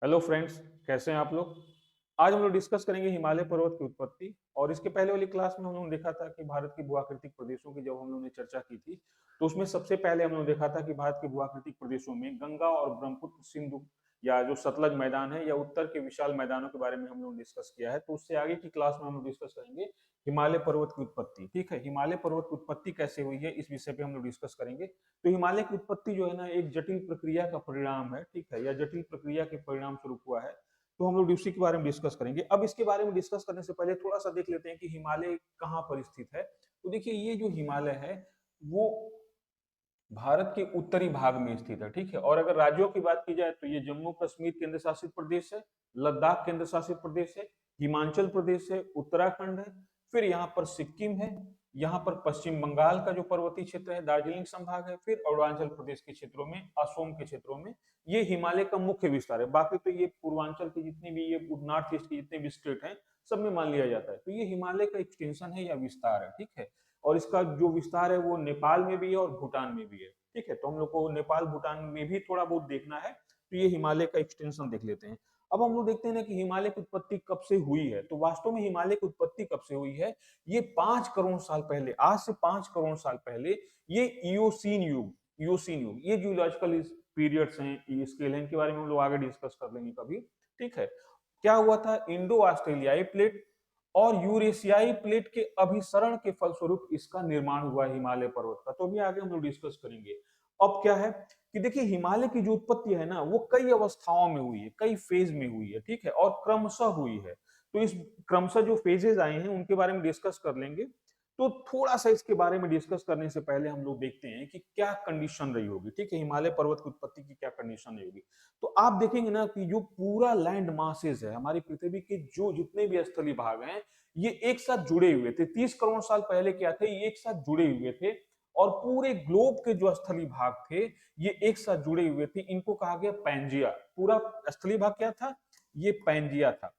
Hello friends, कैसे हैं आप लोग। आज हम लोग डिस्कस करेंगे हिमालय पर्वत की उत्पत्ति। और इसके पहले वाली क्लास में हम लोगों ने देखा था कि भारत की भूआकृतिक प्रदेशों की जब हम लोगों ने चर्चा की थी, तो उसमें सबसे पहले हम लोग देखा था कि भारत के भूआकृतिक प्रदेशों में गंगा और ब्रह्मपुत्र सिंधु या जो सतलज मैदान है या उत्तर के विशाल मैदानों के बारे में हम लोग डिस्कस किया है। तो उससे आगे की क्लास में हम लोग डिस्कस करेंगे हिमालय पर्वत की उत्पत्ति। ठीक है, हिमालय पर्वत की उत्पत्ति कैसे हुई है, इस विषय पे हम लोग डिस्कस करेंगे। तो हिमालय की उत्पत्ति जो है ना, एक जटिल प्रक्रिया का परिणाम है। ठीक है, या जटिल प्रक्रिया के परिणाम स्वरूप हुआ है। तो हम लोग उसी के बारे में डिस्कस करेंगे। अब इसके बारे में डिस्कस करने से पहले थोड़ा सा देख लेते हैं कि हिमालय कहाँ पर स्थित है। तो देखिए, ये जो हिमालय है वो भारत के उत्तरी भाग में स्थित है। ठीक है, और अगर राज्यों की बात की जाए तो ये जम्मू कश्मीर केंद्र शासित प्रदेश है, लद्दाख केंद्र शासित प्रदेश है, हिमाचल प्रदेश है, उत्तराखंड है, फिर यहाँ पर सिक्किम है, यहाँ पर पश्चिम बंगाल का जो पर्वतीय क्षेत्र है, दार्जिलिंग संभाग है, फिर अरुणाचल प्रदेश के क्षेत्रों में, असम के क्षेत्रों में ये हिमालय का मुख्य विस्तार है। बाकी तो ये पूर्वांचल के जितने भी, ये नॉर्थ ईस्ट के जितने भी स्टेट हैं, सब में मान लिया जाता है। तो ये हिमालय का एक्सटेंशन है या विस्तार है। ठीक है, और इसका जो विस्तार है वो नेपाल में भी है और भूटान में भी है। ठीक है, तो हम लोग को नेपाल भूटान में भी थोड़ा बहुत देखना है। तो ये हिमालय का एक्सटेंशन देख लेते हैं। अब हम लोग देखते हैं ना कि हिमालय की उत्पत्ति कब से हुई है। तो वास्तव में हिमालय की उत्पत्ति कब से हुई है, ये 5 करोड़ साल पहले, आज से 5 करोड़ साल पहले, ये इयोसीन युग ये जियोलॉजिकल पीरियड्स हैं, स्केल हैं, इनके बारे में हम लोग आगे डिस्कस कर लेंगे कभी। ठीक है, क्या हुआ था, इंडो ऑस्ट्रेलियाई प्लेट और यूरेशियाई प्लेट के अभिसरण के फलस्वरूप इसका निर्माण हुआ हिमालय पर्वत का। तो भी आगे हम लोग डिस्कस करेंगे। अब क्या है कि देखिए, हिमालय की जो उत्पत्ति है ना, वो कई अवस्थाओं में हुई है, कई फेज में हुई है। ठीक है, और क्रमशः हुई है। तो इस क्रमशः जो फेजेस आए हैं उनके बारे में डिस्कस कर लेंगे। तो थोड़ा सा इसके बारे में डिस्कस करने से पहले हम लोग देखते हैं कि क्या कंडीशन रही होगी। ठीक है, हिमालय पर्वत की उत्पत्ति की क्या कंडीशन रही होगी। तो आप देखेंगे ना कि जो पूरा लैंड मासेस है हमारी पृथ्वी के, जो जितने भी स्थलीय भाग हैं, ये एक साथ जुड़े हुए थे। 30 करोड़ साल पहले क्या थे, ये एक साथ जुड़े हुए थे। और पूरे ग्लोब के जो स्थलीय भाग थे, ये एक साथ जुड़े हुए थे। इनको कहा गया पैंजिया। पूरा स्थलीय भाग क्या था, ये पैंजिया था,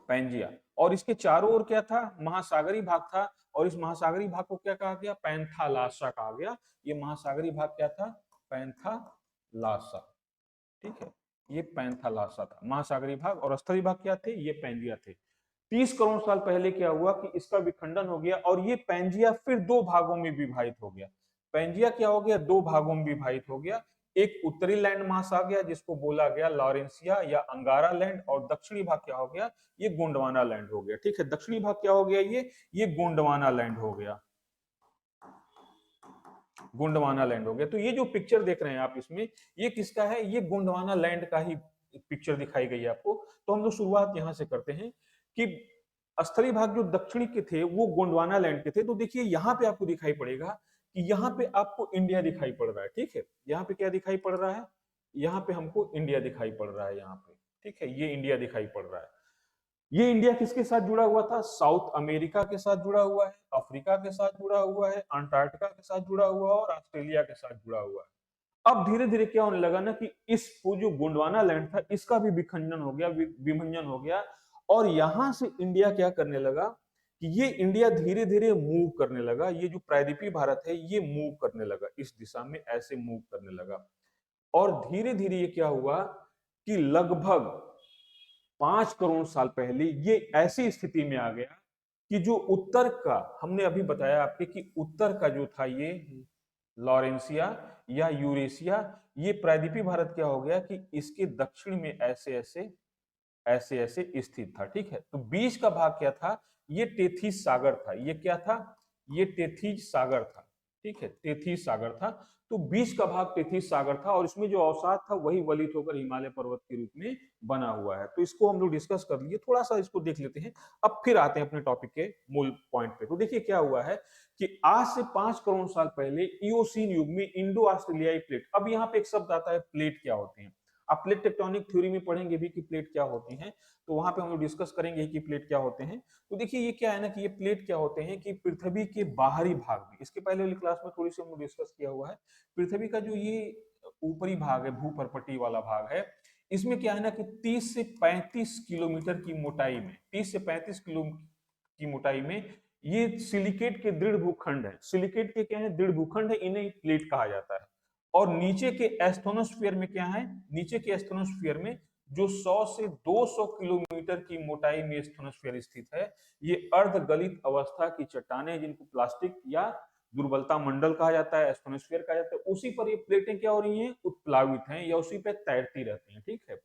पैंजिया। और इसके चारों ओर क्या था, महासागरी भाग था। और इस महासागरी भाग को क्या कहा गया, पैंथालासा कहा गया। ये महासागरी भाग क्या था, पैंथालासा। ठीक है, ये पैंथालासा था महासागरी भाग, और स्थलीय भाग क्या थे, ये पैंजिया थे। 30 करोड़ साल पहले क्या हुआ कि इसका विखंडन हो गया और ये पैंजिया फिर दो भागों में विभाजित हो गया। पैंजिया क्या हो गया, दो भागों में विभाजित हो गया। एक उत्तरी लैंड मास आ गया जिसको बोला गया लॉरेंसिया या अंगारा लैंड, और दक्षिणी भाग क्या हो गया, ये गोंडवाना लैंड हो गया। ठीक है, दक्षिणी भाग क्या हो गया, ये गोंडवाना लैंड हो गया, गोंडवाना लैंड हो गया। तो ये जो पिक्चर देख रहे हैं आप इसमें, ये किसका है, ये गोंडवाना लैंड का ही पिक्चर दिखाई गई है आपको। तो हम लोग शुरुआत यहां से करते हैं कि स्थलीय भाग जो दक्षिणी के थे वो गोंडवाना लैंड के थे। तो देखिए, यहाँ पे आपको दिखाई पड़ेगा कि यहाँ पे आपको इंडिया दिखाई पड़ रहा है। ठीक है, यहाँ पे क्या दिखाई पड़ रहा है, यहाँ पे हमको इंडिया दिखाई पड़ रहा है यहाँ पे। ठीक है, ये इंडिया दिखाई पड़ रहा है। ये इंडिया किसके साथ जुड़ा हुआ था, साउथ अमेरिका के साथ जुड़ा हुआ है, अफ्रीका के साथ जुड़ा हुआ है, अंटार्कटिका के साथ जुड़ा हुआ है, और ऑस्ट्रेलिया के साथ जुड़ा हुआ है। अब धीरे धीरे क्या होने लगा ना कि इस वो जो गोंडवाना लैंड था इसका भी विखंडन हो गया, विभंजन हो गया। और यहां से इंडिया क्या करने लगा कि ये इंडिया धीरे धीरे मूव करने लगा। ये जो प्रायद्वीपीय भारत है ये मूव करने लगा, इस दिशा में ऐसे मूव करने लगा। और धीरे धीरे ये क्या हुआ कि लगभग 5 करोड़ साल पहले ये ऐसी स्थिति में आ गया कि जो उत्तर का, हमने अभी बताया आपके कि उत्तर का जो था ये लॉरेंसिया या यूरेशिया, ये प्रायद्वीपीय भारत क्या हो गया कि इसके दक्षिण में ऐसे ऐसे ऐसे ऐसे स्थित था। ठीक है, तो बीच का भाग क्या था, ये टेथीज सागर था। ये क्या था, ये टेथीज सागर था। ठीक है, टेथीज सागर था। तो बीच का भाग टेथीज सागर था, और इसमें जो अवसाद था वही वलित होकर हिमालय पर्वत के रूप में बना हुआ है। तो इसको हम लोग डिस्कस कर लिए, थोड़ा सा इसको देख लेते हैं। अब फिर आते हैं अपने टॉपिक के मूल पॉइंट पे। तो देखिए क्या हुआ है कि आज से 5 करोड़ साल पहले इयोसीन युग में इंडो ऑस्ट्रेलियाई प्लेट। अब यहाँ पे एक शब्द आता है, प्लेट क्या होते हैं। आप प्लेट टेक्टोनिक थ्योरी में पढ़ेंगे भी कि प्लेट क्या होती हैं, तो वहां पे हम लोग डिस्कस करेंगे कि प्लेट क्या होते हैं। तो देखिए, ये क्या है ना कि ये प्लेट क्या होते हैं कि पृथ्वी के बाहरी भाग में, इसके पहले वाली क्लास में थोड़ी सी हम लोग डिस्कस किया हुआ है, पृथ्वी का जो ये ऊपरी भाग है, भूपर्पटी वाला भाग है, इसमें क्या है ना कि 30 से 35 किलोमीटर की मोटाई में, 30 से 35 किलो की मोटाई में ये सिलिकेट के दृढ़ भूखंड है। सिलिकेट के क्या है, दृढ़ भूखंड है, इन्हें प्लेट कहा जाता है। और नीचे के एस्थोनोस्फीयर में क्या है, नीचे के एस्थोनोस्फीयर में जो 100 से 200 किलोमीटर की मोटाई में एस्थोनोस्फीयर स्थित है, ये अर्धगलित अवस्था की चट्टानें, जिनको प्लास्टिक या दुर्बलता मंडल कहा जाता है, एस्थोनोस्फीयर कहा जाता है, उसी पर ये प्लेटें क्या हो रही हैं, उत्प्लावित हैं या उसी पे तैरती रहती हैं। ठीक है,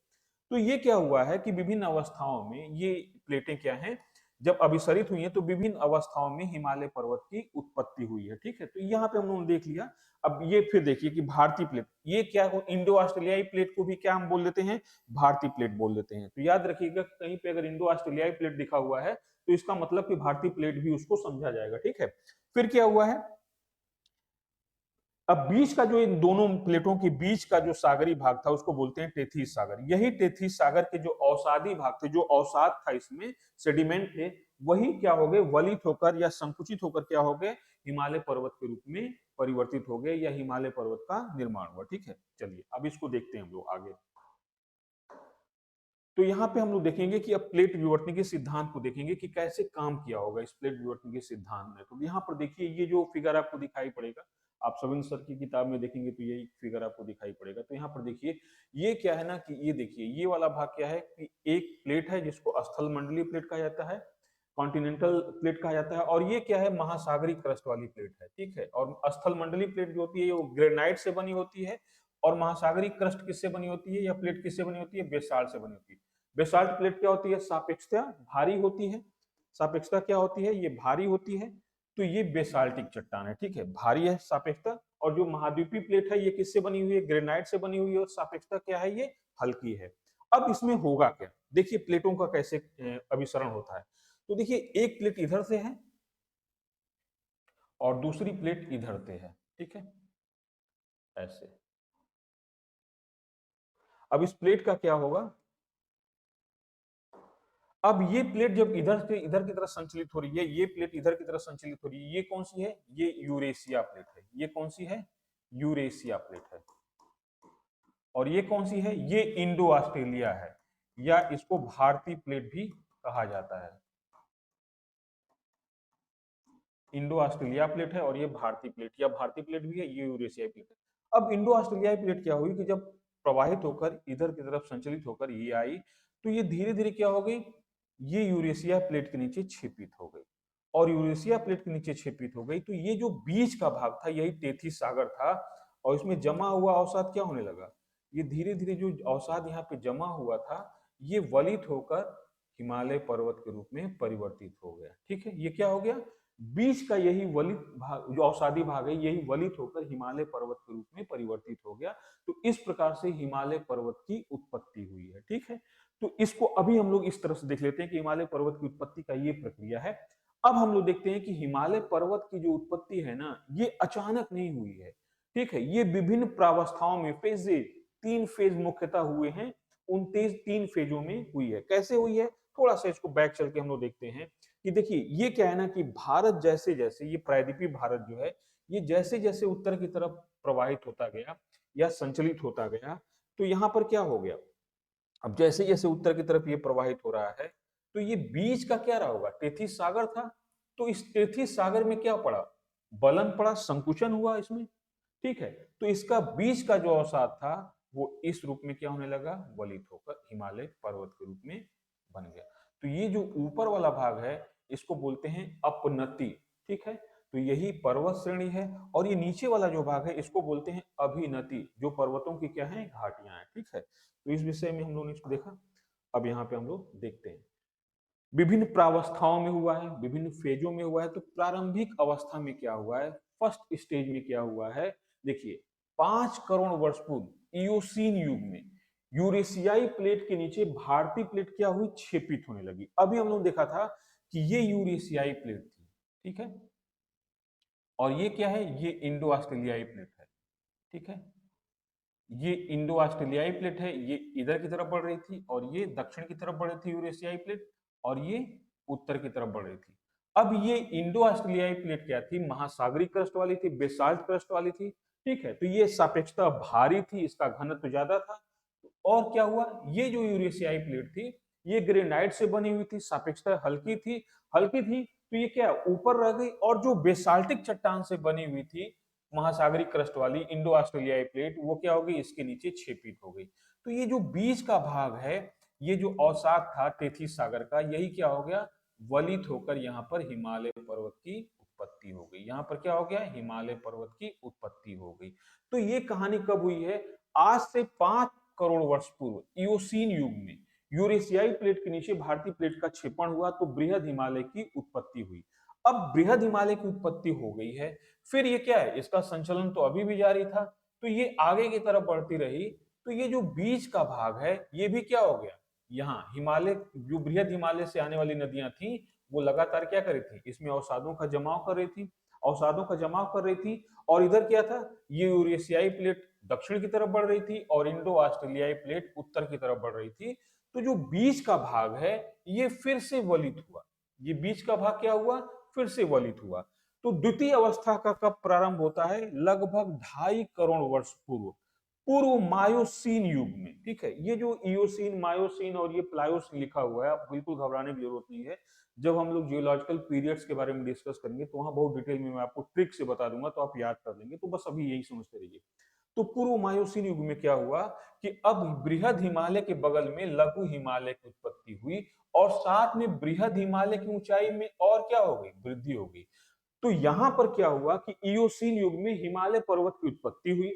तो ये क्या हुआ है कि विभिन्न अवस्थाओं में ये प्लेटें क्या हैं, जब अभिसरित हुई हैं तो विभिन्न अवस्थाओं में हिमालय पर्वत की उत्पत्ति हुई है। ठीक है, तो यहाँ पे हम लोगों ने देख लिया। अब ये फिर देखिए कि भारतीय प्लेट, ये क्या, इंडो ऑस्ट्रेलियाई प्लेट को भी क्या हम बोल देते हैं, भारतीय प्लेट बोल देते हैं। तो याद रखिएगा कहीं पे अगर इंडो ऑस्ट्रेलियाई प्लेट दिखा हुआ है तो इसका मतलब कि भारतीय प्लेट भी उसको समझा जाएगा। ठीक है, फिर क्या हुआ है, अब बीच का जो इन दोनों प्लेटों के बीच का जो सागरी भाग था उसको बोलते हैं टेथीस सागर। यही टेथीस सागर के जो अवसादी भाग थे, जो अवसाद था इसमें, सेडिमेंट थे, वही क्या हो गए, वलित होकर या संकुचित होकर क्या हो गए, हिमालय पर्वत के रूप में परिवर्तित हो गए या हिमालय पर्वत का निर्माण हुआ। ठीक है, चलिए अब इसको देखते हैं हम लोग आगे। तो यहाँ पे हम लोग देखेंगे कि अब प्लेट विवर्तन के सिद्धांत को देखेंगे कि कैसे काम किया होगा इस प्लेट विवर्तन के सिद्धांत में। तो यहाँ पर देखिए ये जो फिगर आपको दिखाई पड़ेगा, आप सविंद्र सर की किताब में देखेंगे तो यही फिगर आपको दिखाई पड़ेगा। तो यहाँ पर देखिए ये क्या है ना कि ये देखिए ये वाला भाग क्या है कि एक प्लेट है जिसको स्थल मंडलीय प्लेट कहा जाता है, कॉन्टिनेंटल प्लेट कहा जाता है, और ये क्या है, महासागरीय क्रस्ट वाली प्लेट है। ठीक है, और स्थल मंडलीय प्लेट जो होती है वो ग्रेनाइट से बनी होती है, और महासागरीय क्रस्ट किससे बनी होती है, या प्लेट किससे बनी होती है, बेसाल्ट से बनी होती है। बेसाल्ट प्लेट क्या होती है, सापेक्षता भारी होती है। सापेक्षता क्या होती है, ये भारी होती है। तो ये बेसाल्टिक चट्टान है। ठीक है, भारी है सापेक्षता। और जो महाद्वीपीय प्लेट है ये किससे बनी हुई है, ग्रेनाइट से बनी हुई है, और सापेक्षता क्या है, ये हल्की है। अब इसमें होगा क्या, देखिए प्लेटों का कैसे अभिसरण होता है। तो देखिए एक प्लेट इधर से है और दूसरी प्लेट इधर से है। ठीक है, ऐसे। अब इस प्लेट का क्या होगा, अब ये प्लेट जब इधर से इधर की तरफ संचलित हो रही है, ये प्लेट इधर की तरफ संचलित हो रही है, ये कौन सी है, ये यूरेशिया प्लेट है। ये कौन सी है, यूरेशिया प्लेट है। और ये कौन सी है, ये इंडो ऑस्ट्रेलिया है, या इसको भारतीय प्लेट भी कहा जाता है। इंडो ऑस्ट्रेलिया प्लेट है और ये भारतीय प्लेट, या भारतीय प्लेट भी है, ये यूरेशियाई प्लेट है। अब इंडो ऑस्ट्रेलियाई प्लेट क्या हुई कि जब प्रवाहित होकर इधर की तरफ संचलित होकर ये आई, तो ये धीरे धीरे क्या हो गई, ये यूरेशिया प्लेट के नीचे छिपित हो गई। और यूरेशिया प्लेट के नीचे छिपित हो गई तो ये जो बीच का भाग था यही टेथीस सागर था, और इसमें जमा हुआ अवसाद क्या होने लगा, ये धीरे धीरे जो अवसाद यहाँ पे जमा हुआ था ये वलित होकर हिमालय पर्वत के रूप में परिवर्तित हो गया। ठीक है, ये क्या हो गया, बीच का यही वलित भाग, जो अवसादी भाग है, यही वलित होकर हिमालय पर्वत के रूप में परिवर्तित हो गया। तो इस प्रकार से हिमालय पर्वत की उत्पत्ति हुई है। ठीक है, तो इसको अभी हम लोग इस तरह से देख लेते हैं कि हिमालय पर्वत की उत्पत्ति का ये प्रक्रिया है। अब हम लोग देखते हैं कि हिमालय पर्वत की जो उत्पत्ति है ना, ये अचानक नहीं हुई है। ठीक है, ये विभिन्न प्रावस्थाओं में, फेजेज, 3 फेज मुख्यतः हुए हैं, उन 3 फेजों में हुई है। कैसे हुई है, थोड़ा सा इसको बैक चल के हम लोग देखते हैं कि देखिए ये क्या है ना कि भारत जैसे जैसे, ये प्रायद्वीपीय भारत जो है, ये जैसे जैसे उत्तर की तरफ प्रवाहित होता गया या संचलित होता गया, तो यहाँ पर क्या हो गया, अब जैसे जैसे उत्तर की तरफ ये प्रवाहित हो रहा है तो ये बीच का क्या रहा होगा, टेथीस सागर था। तो इस टेथीस सागर में क्या पड़ा, बलन पड़ा, संकुचन हुआ इसमें। ठीक है, तो इसका बीच का जो अवसाद था वो इस रूप में क्या होने लगा, वलित होकर हिमालय पर्वत के रूप में बन गया। तो ये जो ऊपर वाला भाग है इसको बोलते हैं अपनति। ठीक है, तो यही पर्वत श्रेणी है, और ये नीचे वाला जो भाग है इसको बोलते हैं अभिनति, जो पर्वतों की क्या है, घाटियां हैं। ठीक है, तो इस विषय में हम लोगों ने इसको देखा। अब यहाँ पे हम लोग देखते हैं विभिन्न प्रावस्थाओं में हुआ है, विभिन्न फेजों में हुआ है। तो प्रारंभिक अवस्था में क्या हुआ है, फर्स्ट स्टेज में क्या हुआ है, देखिए 5 करोड़ वर्ष पूर्व इयोसीन युग में यूरेशियाई प्लेट के नीचे भारतीय प्लेट क्या हुई, क्षेपित होने लगी। अभी हम लोग देखा था कि ये यूरेशियाई प्लेट थी। ठीक है, और ये क्या है, ये इंडो ऑस्ट्रेलियाई प्लेट है। ठीक है, ये इंडो ऑस्ट्रेलियाई प्लेट है, ये इधर की तरफ बढ़ रही थी, और ये दक्षिण की तरफ बढ़ रही थी यूरेशियाई प्लेट, और ये उत्तर की तरफ बढ़ रही थी। अब ये इंडो ऑस्ट्रेलियाई प्लेट क्या थी, महासागरीय क्रस्ट वाली थी, बेसाल्ट क्रस्ट वाली थी। ठीक है, तो ये सापेक्षता भारी थी, इसका घनत्व ज्यादा था। और क्या हुआ, ये जो यूरेशियाई प्लेट थी ये ग्रेनाइट से बनी हुई थी, सापेक्षता हल्की थी, हल्की थी, तो ये क्या ऊपर रह गई, और जो बेसाल्टिक चट्टान से बनी हुई थी महासागरीय क्रस्ट वाली इंडो ऑस्ट्रेलियाई प्लेट वो क्या होगी, इसके नीचे छेपित हो गई। तो ये जो बीच का भाग है, ये जो अवसाद था तेथिस सागर का, यही क्या हो गया, वलित होकर यहाँ पर हिमालय पर्वत की उत्पत्ति हो गई। यहाँ पर क्या हो गया, हिमालय पर्वत की उत्पत्ति हो गई। तो ये कहानी कब हुई है, आज से 5 करोड़ वर्ष पूर्व इयोसीन युग में यूरेशियाई प्लेट के नीचे भारतीय प्लेट का क्षेपण हुआ, तो बृहद हिमालय की उत्पत्ति हुई। अब बृहद हिमालय की उत्पत्ति हो गई है, फिर ये क्या है, इसका संचलन तो अभी भी जारी था, तो ये आगे की तरफ बढ़ती रही। तो ये जो बीच का भाग है, ये भी क्या हो गया, यहाँ हिमालय, जो बृहद हिमालय से आने वाली नदियां थी, वो लगातार क्या कर रही थी, इसमें अवसादों का जमाव कर रही थी, अवसादों का जमाव कर रही थी। और इधर क्या था, ये यूरेशियाई प्लेट दक्षिण की तरफ बढ़ रही थी और इंडो ऑस्ट्रेलियाई प्लेट उत्तर की तरफ बढ़ रही थी। तो जो बीच का भाग है, ये फिर से वलित हुआ। ये बीच का भाग क्या हुआ, फिर से वलित हुआ। तो द्वितीय अवस्था का कब प्रारंभ होता है, लगभग 2.5 करोड़ वर्ष पूर्व, पूर्व मायोसीन युग में। ठीक है, ये जो इयोसीन, मायोसीन और ये प्लायोसीन लिखा हुआ है, आप बिल्कुल घबराने की जरूरत नहीं है। जब हम लोग जियोलॉजिकल पीरियड्स के बारे में डिस्कस करेंगे तो वहां बहुत डिटेल में मैं आपको ट्रिक से बता दूंगा, तो आप याद कर लेंगे। तो बस अभी यही समझते रहिए। तो पूर्व मायोसीन युग में क्या हुआ कि अब बृहद हिमालय के बगल में लघु हिमालय की उत्पत्ति हुई, और साथ में बृहद हिमालय की ऊंचाई में और क्या हो गई, वृद्धि हो गई। तो यहां पर क्या हुआ कि इयोसीन युग में हिमालय पर्वत की उत्पत्ति हुई।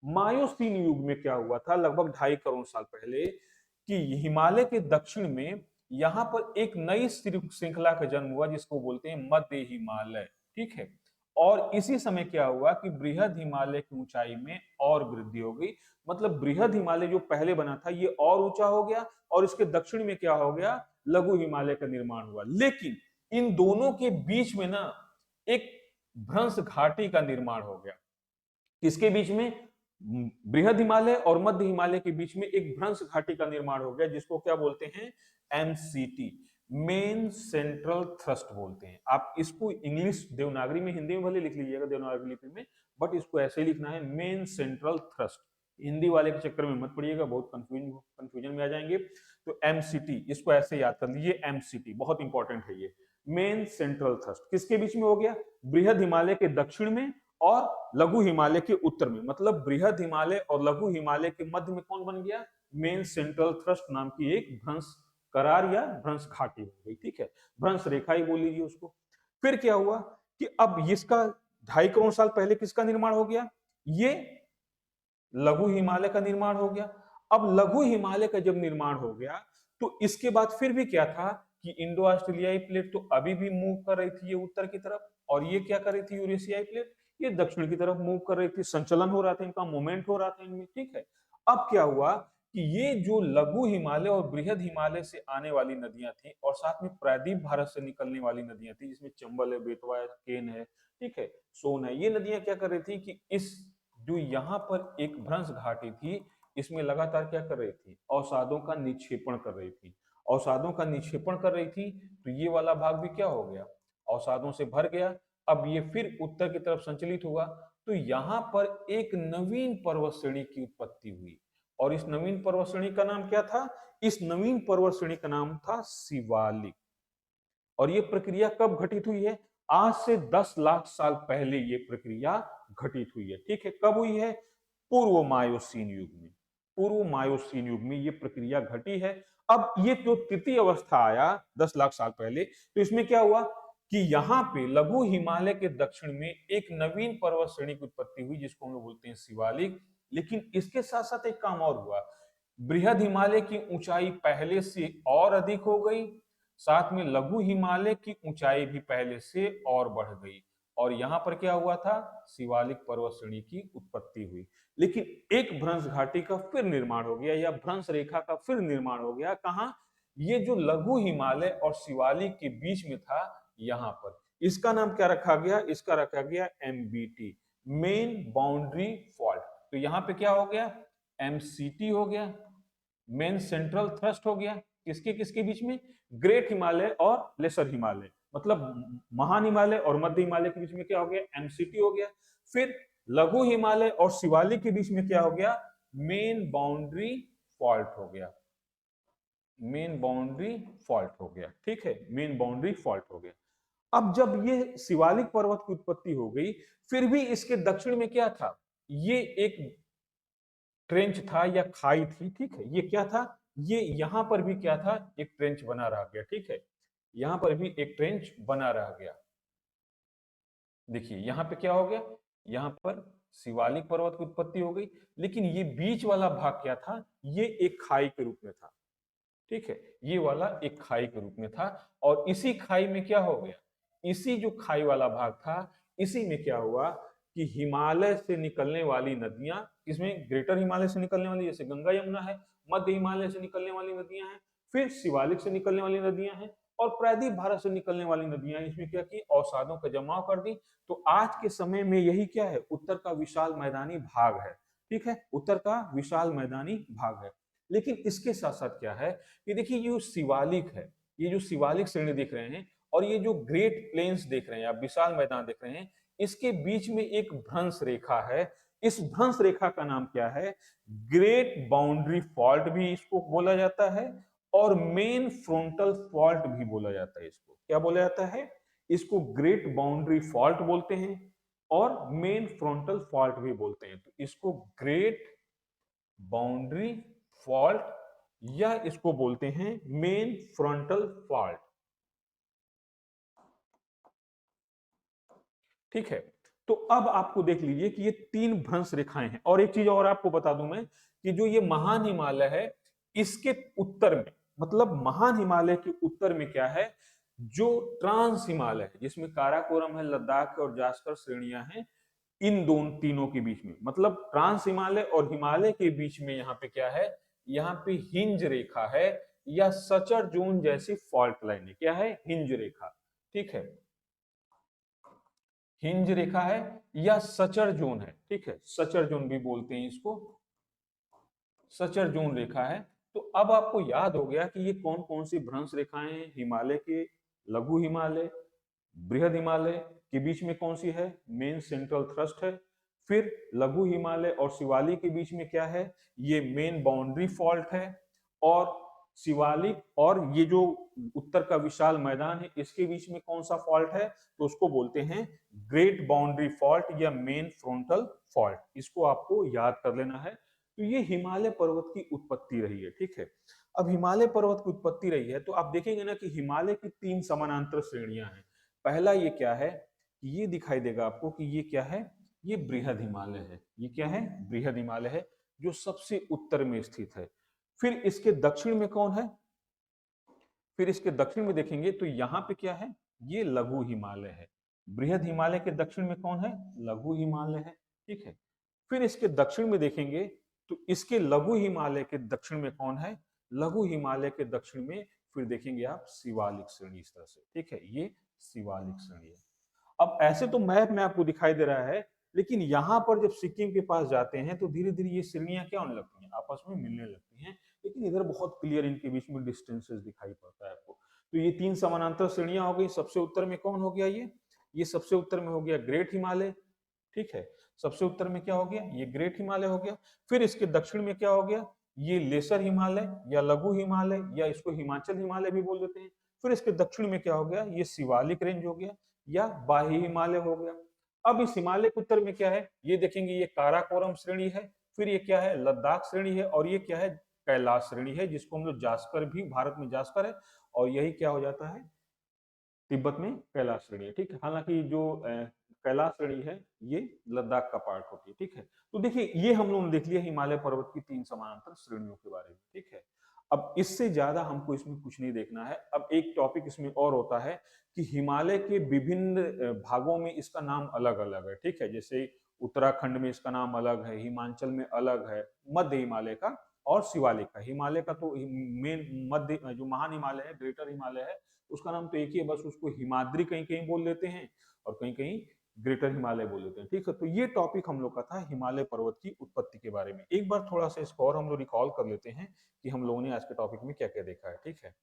मायोसीन युग में क्या हुआ था, लगभग 2.5 करोड़ साल पहले, कि हिमालय के दक्षिण में यहां पर एक नई श्रृंखला का जन्म हुआ, जिसको बोलते हैं मध्य हिमालय। ठीक है, और इसी समय क्या हुआ कि बृहद हिमालय की ऊंचाई में और वृद्धि हो गई। मतलब बृहद हिमालय जो पहले बना था, ये और ऊंचा हो गया, और इसके दक्षिण में क्या हो गया, लघु हिमालय का निर्माण हुआ। लेकिन इन दोनों के बीच में ना एक भ्रंश घाटी का निर्माण हो गया। किसके बीच में, बृहद हिमालय और मध्य हिमालय के बीच में एक भ्रंश घाटी का निर्माण हो गया, जिसको क्या बोलते हैं, एमसीटी, मेन सेंट्रल थ्रस्ट बोलते हैं। आप इसको इंग्लिश देवनागरी में, हिंदी में भले लिख लीजिएगा देवनागरी लिपि में, बट इसको ऐसे ही लिखना है, मेन सेंट्रल थ्रस्ट। हिंदी वाले के चक्कर में मत पड़िएगा, बहुत कंफ्यूजन में आ जाएंगे। तो एमसीटी, इसको ऐसे याद कर लीजिए, एमसीटी बहुत इंपॉर्टेंट है ये। मेन सेंट्रल थ्रस्ट किसके बीच में हो गया, बृहद हिमालय के दक्षिण में और लघु हिमालय के उत्तर में। मतलब बृहद हिमालय और लघु हिमालय के मध्य में कौन बन गया, मेन सेंट्रल थ्रस्ट नाम की एक भ्रंश करार या भ्रंश घाटी हो गई। ठीक है, भ्रंश रेखा ही बोल लीजिए उसको। फिर क्या हुआ कि अब इसका 2.5 करोड़ साल पहले किसका निर्माण हो गया, ये लघु हिमालय का निर्माण हो गया। अब लघु हिमालय का जब निर्माण हो गया, तो इसके बाद फिर भी क्या था कि इंडो ऑस्ट्रेलियाई प्लेट तो अभी भी मूव कर रही थी, ये उत्तर की तरफ, और ये क्या कर रही थी, यूरेशियाई प्लेट, ये दक्षिण की तरफ मूव कर रही थी। संचलन हो रहा था, इनका मूवमेंट हो रहा था इनमें। ठीक है, अब क्या हुआ कि ये जो लघु हिमालय और बृहद हिमालय से आने वाली नदियां थी, और साथ में प्रायद्वीप भारत से निकलने वाली नदियां थी, जिसमें चंबल है, बेतवा है, केन है, ठीक है, सोन है, ये नदियां क्या कर रही थी कि इस जो यहाँ पर एक भ्रंश घाटी थी, इसमें लगातार क्या कर रही थी, अवसादों का निक्षेपण कर रही थी। अवसादों का निक्षेपण कर रही थी, तो ये वाला भाग भी क्या हो गया, अवसादों से भर गया। अब ये फिर उत्तर की तरफ संचलित हुआ, तो यहाँ पर एक नवीन पर्वत श्रेणी की उत्पत्ति हुई। और इस नवीन पर्वत श्रेणी का नाम क्या था, इस नवीन पर्वत श्रेणी का नाम था शिवालिक। और ये प्रक्रिया कब घटित हुई है, आज से 10 लाख साल पहले ये प्रक्रिया घटित हुई है। ठीक है, कब हुई है, पूर्व मायोसीन युग में। पूर्व मायोसीन युग में ये प्रक्रिया घटी है। अब ये जो तृतीय अवस्था आया 10 लाख साल पहले, तो इसमें क्या हुआ कि यहाँ पे लघु हिमालय के दक्षिण में एक नवीन पर्वत श्रेणी की उत्पत्ति हुई, जिसको हम लोग बोलते हैं शिवालिक। लेकिन इसके साथ साथ एक काम और हुआ, बृहद हिमालय की ऊंचाई पहले से और अधिक हो गई, साथ में लघु हिमालय की ऊंचाई भी पहले से और बढ़ गई, और यहां पर क्या हुआ था, शिवालिक पर्वत श्रेणी की उत्पत्ति हुई। लेकिन एक भ्रंश घाटी का फिर निर्माण हो गया, या भ्रंश रेखा का फिर निर्माण हो गया। कहां, ये जो लघु हिमालय और शिवालिक के बीच में था, यहां पर। इसका नाम क्या रखा गया, इसका रखा गया एमबीटी, मेन बाउंड्री फॉल्ट। तो यहां पे क्या हो गया, एमसीटी हो गया, मेन सेंट्रल थ्रस्ट हो गया। किसके किसके बीच में, ग्रेट हिमालय और लेसर हिमालय, मतलब महान हिमालय और मध्य हिमालय के बीच में क्या हो गया, एमसीटी हो गया। फिर लघु हिमालय और शिवालिक के बीच में क्या हो गया, मेन बाउंड्री फॉल्ट हो गया। मेन बाउंड्री फॉल्ट हो गया। ठीक है, मेन बाउंड्री फॉल्ट हो गया। अब जब ये शिवालिक पर्वत की उत्पत्ति हो गई, फिर भी इसके दक्षिण में क्या था? ये एक ट्रेंच था या खाई थी, ठीक है? ये क्या था? ये यहां पर भी क्या था? एक ट्रेंच बना रह गया, ठीक है? यहां पर भी एक ट्रेंच बना रह गया। देखिए यहां पे क्या हो गया, यहां पर शिवालिक पर्वत की उत्पत्ति हो गई, लेकिन ये बीच वाला भाग क्या था? ये एक खाई के रूप में था, ठीक है? ये वाला एक खाई के रूप में था, और इसी खाई में क्या हो गया, इसी जो खाई वाला भाग था, इसी में क्या हुआ कि हिमालय से निकलने वाली नदियां, इसमें ग्रेटर हिमालय से निकलने वाली जैसे गंगा यमुना है, मध्य हिमालय से निकलने वाली नदियां हैं, फिर शिवालिक से निकलने वाली नदियां हैं, और प्रायद्वीप भारत से निकलने वाली नदियां, इसमें क्या की अवसादों का जमाव कर दी। तो आज के समय में यही क्या है, उत्तर का विशाल मैदानी भाग है, ठीक है? उत्तर का विशाल मैदानी भाग है। लेकिन इसके साथ साथ क्या है कि देखिए ये जो शिवालिक है, ये जो शिवालिक श्रेणी देख रहे हैं, और ये जो ग्रेट प्लेन्स देख रहे हैं, आप विशाल मैदान देख रहे हैं, इसके बीच में एक भ्रंश रेखा है। इस भ्रंश रेखा का नाम क्या है? ग्रेट बाउंड्री फॉल्ट भी इसको बोला जाता है, और मेन फ्रंटल फॉल्ट भी बोला जाता है। इसको क्या बोला जाता है? इसको ग्रेट बाउंड्री फॉल्ट बोलते हैं, और मेन फ्रंटल फॉल्ट भी बोलते हैं। तो इसको ग्रेट बाउंड्री फॉल्ट, या इसको बोलते हैं मेन फ्रंटल फॉल्ट, ठीक है? तो अब आपको देख लीजिए कि ये तीन भ्रंश रेखाएं हैं। और एक चीज और आपको बता दूं मैं, कि जो ये महान हिमालय है, इसके उत्तर में, मतलब महान हिमालय के उत्तर में क्या है, जो ट्रांस हिमालय है, जिसमें काराकोरम है, लद्दाख और जास्कर श्रेणियां हैं, इन दोनों तीनों के बीच में, मतलब ट्रांस हिमालय और हिमालय के बीच में यहाँ पे क्या है, यहाँ पे हिंज रेखा है, या सचर जोन जैसी फॉल्ट लाइन है। क्या है? हिंज रेखा, ठीक है? हिंज रेखा है या सचर जोन है, ठीक है? सचर जोन भी बोलते हैं इसको, सचर जोन रेखा है। तो अब आपको याद हो गया कि ये कौन कौन सी भ्रंश रेखाएं हैं। हिमालय के लघु हिमालय, बृहद हिमालय के बीच में कौन सी है? मेन सेंट्रल थ्रस्ट है। फिर लघु हिमालय और शिवालिक के बीच में क्या है? ये मेन बाउंड्री फॉल्ट है। और शिवालिक और ये जो उत्तर का विशाल मैदान है, इसके बीच में कौन सा फॉल्ट है? तो उसको बोलते हैं ग्रेट बाउंड्री फॉल्ट या मेन फ्रंटल फॉल्ट। इसको आपको याद कर लेना है। तो ये हिमालय पर्वत की उत्पत्ति रही है, ठीक है? अब हिमालय पर्वत की उत्पत्ति रही है, तो आप देखेंगे ना कि हिमालय की तीन समानांतर श्रेणियां हैं। पहला ये क्या है, ये दिखाई देगा आपको कि ये क्या है, ये बृहद हिमालय है। ये क्या है? बृहद हिमालय है, जो सबसे उत्तर में स्थित है। फिर इसके दक्षिण में कौन है? फिर इसके दक्षिण में देखेंगे तो यहाँ पे क्या है, ये लघु हिमालय है। बृहद हिमालय के दक्षिण में कौन है? लघु हिमालय है, ठीक है? फिर इसके दक्षिण में देखेंगे तो इसके लघु हिमालय के दक्षिण में कौन है? लघु हिमालय के दक्षिण में फिर देखेंगे आप शिवालिक श्रेणी, इस तरह से, ठीक है? ये शिवालिक श्रेणी है। अब ऐसे तो मैप में आपको दिखाई दे रहा है, लेकिन यहाँ पर जब सिक्किम के पास जाते हैं तो धीरे धीरे ये श्रेणियां क्या होने लगती हैं, आपस में मिलने लगती हैं। लेकिन इधर बहुत क्लियर इनके बीच में डिस्टेंसेस दिखाई पड़ता है आपको। तो ये तीन समानांतर श्रेणियां हो गई। सबसे उत्तर में कौन हो गया? ये सबसे उत्तर में हो गया ग्रेट हिमालय, ठीक है? सबसे उत्तर में क्या हो गया? ये ग्रेट हिमालय हो गया। फिर इसके दक्षिण में क्या हो गया? ये लेसर हिमालय या लघु हिमालय, या इसको हिमाचल हिमालय भी बोल देते हैं। फिर इसके दक्षिण में क्या हो गया? ये शिवालिक रेंज हो गया, या बाह्य हिमालय हो गया। अब इस हिमालय के उत्तर में क्या है? ये देखेंगे, ये काराकोरम श्रेणी है। फिर ये क्या है? लद्दाख श्रेणी है। और ये क्या है? कैलाश श्रेणी है, जिसको हम लोग जास्कर भी, भारत में जास्कर है, और यही क्या हो जाता है? तिब्बत में कैलाश श्रेणी है, ठीक है? हालांकि जो कैलाश श्रेणी है, ये लद्दाख का पार्ट होती है, ठीक है? तो देखिए ये हम लोगों ने देख लिया हिमालय पर्वत की तीन समानांतर श्रेणियों के बारे में, ठीक है? अब इससे ज्यादा हमको इसमें कुछ नहीं देखना है। अब एक टॉपिक इसमें और होता है कि हिमालय के विभिन्न भागों में इसका नाम अलग अलग है, ठीक है? जैसे उत्तराखंड में इसका नाम अलग है, हिमाचल में अलग है, मध्य हिमालय का और शिवालिक का। हिमालय का तो मेन मध्य जो महान हिमालय है, ग्रेटर हिमालय है, उसका नाम तो एक ही है, बस उसको हिमाद्री कहीं कहीं बोल देते हैं और कहीं कहीं ग्रेटर हिमालय बोल देते हैं, ठीक है? तो ये टॉपिक हम लोग का था हिमालय पर्वत की उत्पत्ति के बारे में। एक बार थोड़ा सा इसको और हम लोग रिकॉल कर लेते हैं कि हम लोगों ने आज के टॉपिक में क्या क्या देखा है, ठीक है?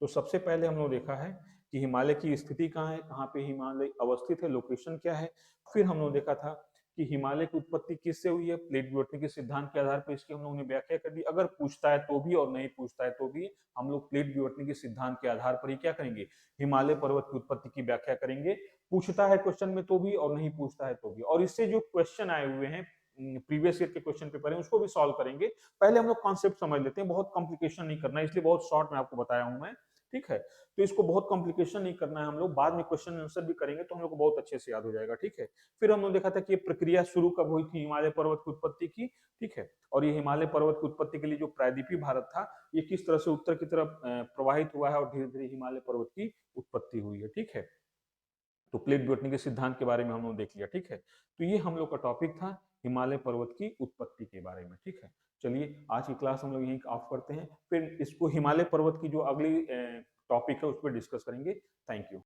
तो सबसे पहले हम लोग देखा है कि हिमालय की स्थिति कहाँ है, कहाँ पे हिमालय अवस्थित है, लोकेशन क्या है। फिर हम लोग देखा था कि हिमालय की उत्पत्ति किससे हुई है, प्लेट विवर्तन के सिद्धांत के आधार पर इसकी हम लोगों ने व्याख्या कर दी। अगर पूछता है तो भी और नहीं पूछता है तो भी हम लोग प्लेट विवर्तन के सिद्धांत के आधार पर ही क्या करेंगे, हिमालय पर्वत की उत्पत्ति की व्याख्या करेंगे। पूछता है क्वेश्चन में तो भी और नहीं पूछता है तो भी। और इससे जो क्वेश्चन आए हुए हैं प्रीवियस ईयर के क्वेश्चन पेपर है उसको भी सॉल्व करेंगे। पहले हम लोग कॉन्सेप्ट समझ लेते हैं, बहुत कॉम्प्लिकेशन नहीं करना है, इसलिए बहुत शॉर्ट में आपको बताया हूं मैं, ठीक है। तो इसको बहुत कॉम्प्लिकेशन नहीं करना है, हम लोग बाद में क्वेश्चन आंसर भी करेंगे तो हम लोग को बहुत अच्छे से याद हो जाएगा, ठीक है। फिर हम लोग देखा था कि ये प्रक्रिया शुरू कब हुई थी हिमालय पर्वत की उत्पत्ति की, ठीक है। और ये हिमालय पर्वत की उत्पत्ति के लिए जो प्रायद्वीपीय भारत था ये किस तरह से उत्तर की तरफ प्रवाहित हुआ है और धीरे धीरे हिमालय पर्वत की उत्पत्ति हुई है, ठीक है। तो प्लेट विवर्तन के सिद्धांत के बारे में हम लोग देख लिया, ठीक है। तो ये हम लोग का टॉपिक था हिमालय पर्वत की उत्पत्ति के बारे में, ठीक है। चलिए आज की क्लास हम लोग यहीं ऑफ करते हैं, फिर इसको हिमालय पर्वत की जो अगली टॉपिक है उस पर डिस्कस करेंगे। Thank you.